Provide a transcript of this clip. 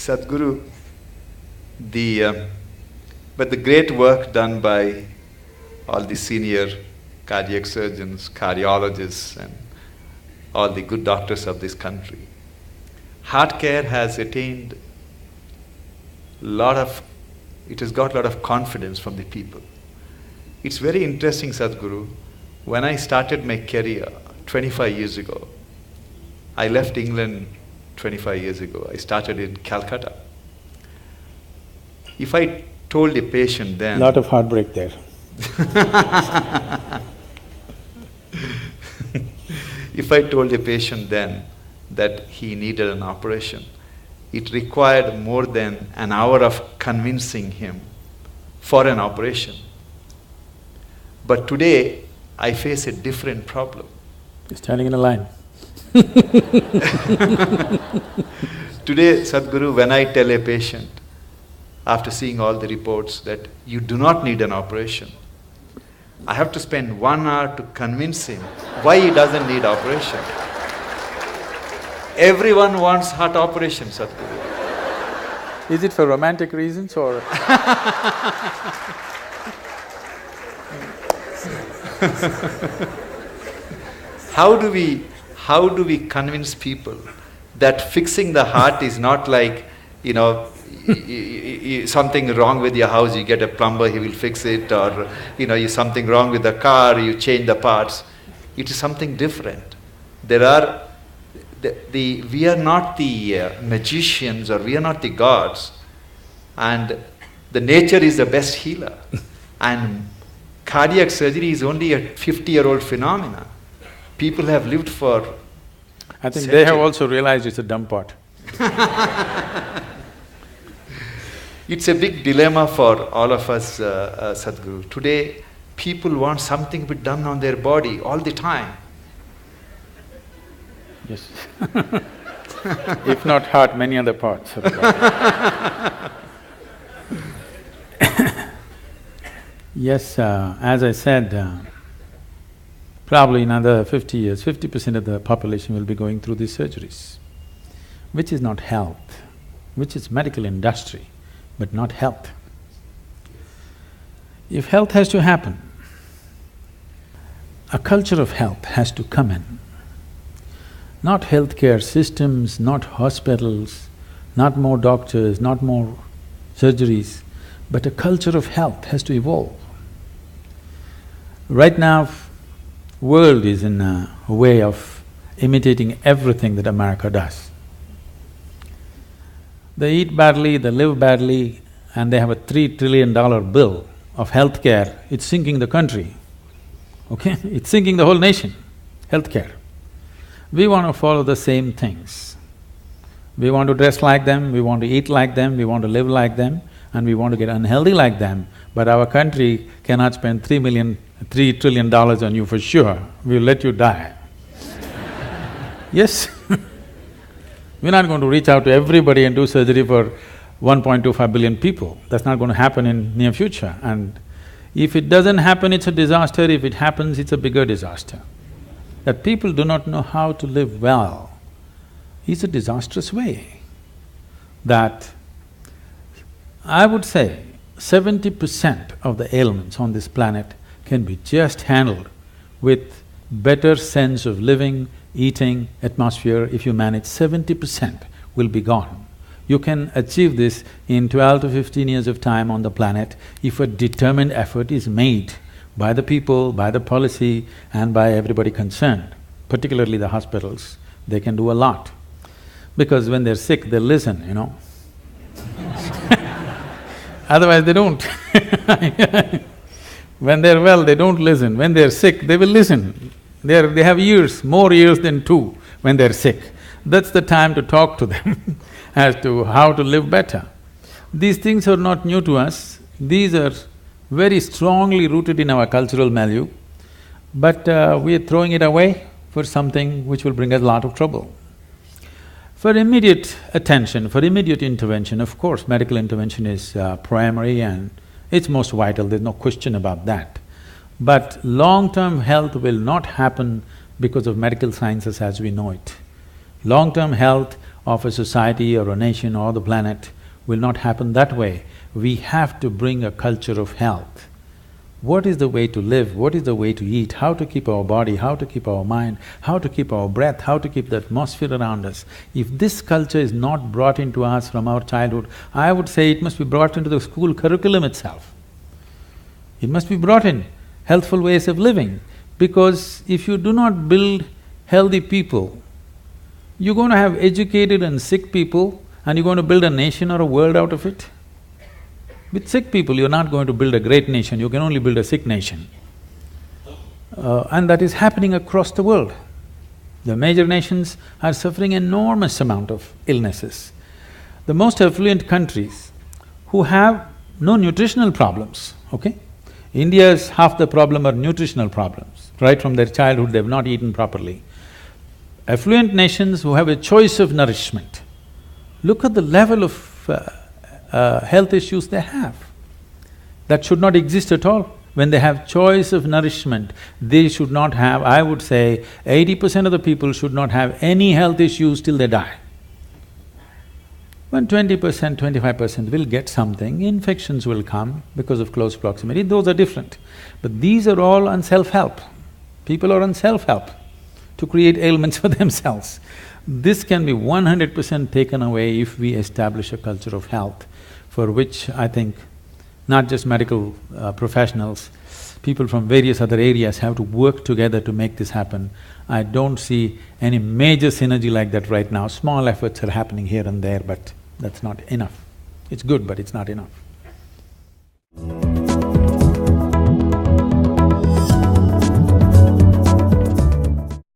Sadhguru, but the great work done by all the senior cardiac surgeons, cardiologists, and all the good doctors of this country. Heart care has attained it has got a lot of confidence from the people. It's very interesting, Sadhguru. When I started my career 25 years ago, I left England 25 years ago. I started in Calcutta. If I told a patient then… Lot of heartbreak there. If I told a patient then that he needed an operation, it required more than an hour of convincing him for an operation. But today, I face a different problem. He's standing in a line. Today, Sadhguru, when I tell a patient, after seeing all the reports, that you do not need an operation, I have to spend 1 hour to convince him why he doesn't need operation. Everyone wants heart operation, Sadhguru. Is it for romantic reasons or… How do we convince people that fixing the heart is not like, something wrong with your house, you get a plumber, he will fix it, or something wrong with the car, you change the parts. It is something different. We are not the magicians, or we are not the gods, and the nature is the best healer. And cardiac surgery is only a 50-year-old phenomenon. People have lived for… I think they have also realized it's a dumb pot. It's a big dilemma for all of us, Sadhguru. Today, people want something to be done on their body all the time. Yes. If not heart, many other parts of the body. Yes, as I said, probably in another 50 years, 50% of the population will be going through these surgeries, which is not health, which is medical industry, but not health. If health has to happen, a culture of health has to come in. Not healthcare systems, not hospitals, not more doctors, not more surgeries, but a culture of health has to evolve. Right now, world is in a way of imitating everything that America does. They eat badly, they live badly, and they have a $3 trillion bill of healthcare. It's sinking the country, okay? It's sinking the whole nation, healthcare. We want to follow the same things. We want to dress like them, we want to eat like them, we want to live like them, and we want to get unhealthy like them, but our country cannot spend $3 trillion on you for sure. We'll let you die. Yes. We're not going to reach out to everybody and do surgery for 1.25 billion people. That's not going to happen in near future. And if it doesn't happen, it's a disaster. If it happens, it's a bigger disaster. That people do not know how to live well is a disastrous way. That I would say 70% of the ailments on this planet can be just handled with better sense of living, eating, atmosphere. If you manage, 70% will be gone. You can achieve this in 12 to 15 years of time on the planet if a determined effort is made by the people, by the policy, and by everybody concerned, particularly the hospitals. They can do a lot. Because when they're sick, they listen, Otherwise they don't. When they're well, they don't listen. When they're sick, they will listen. They have ears, more ears than two when they're sick. That's the time to talk to them as to how to live better. These things are not new to us, these are very strongly rooted in our cultural milieu, but we are throwing it away for something which will bring us a lot of trouble. For immediate attention, for immediate intervention, of course, medical intervention is primary and it's most vital, there's no question about that. But long-term health will not happen because of medical sciences as we know it. Long-term health of a society or a nation or the planet will not happen that way. We have to bring a culture of health. What is the way to live? What is the way to eat? How to keep our body? How to keep our mind? How to keep our breath? How to keep the atmosphere around us? If this culture is not brought into us from our childhood, I would say it must be brought into the school curriculum itself. It must be brought in, healthful ways of living, because if you do not build healthy people, you're going to have educated and sick people and you're going to build a nation or a world out of it. With sick people, you're not going to build a great nation, you can only build a sick nation. And that is happening across the world. The major nations are suffering enormous amount of illnesses. The most affluent countries who have no nutritional problems, okay? India's half the problem are nutritional problems. Right from their childhood, they've not eaten properly. Affluent nations who have a choice of nourishment, look at the level of health issues they have. That should not exist at all. When they have choice of nourishment, they should not have, I would say, 80% of the people should not have any health issues till they die. When 20%, 25% will get something, infections will come because of close proximity, those are different. But these are all on self-help. People are on self-help to create ailments for themselves. This can be 100% taken away if we establish a culture of health, for which I think not just medical professionals, people from various other areas have to work together to make this happen. I don't see any major synergy like that right now. Small efforts are happening here and there, but that's not enough. It's good, but it's not enough.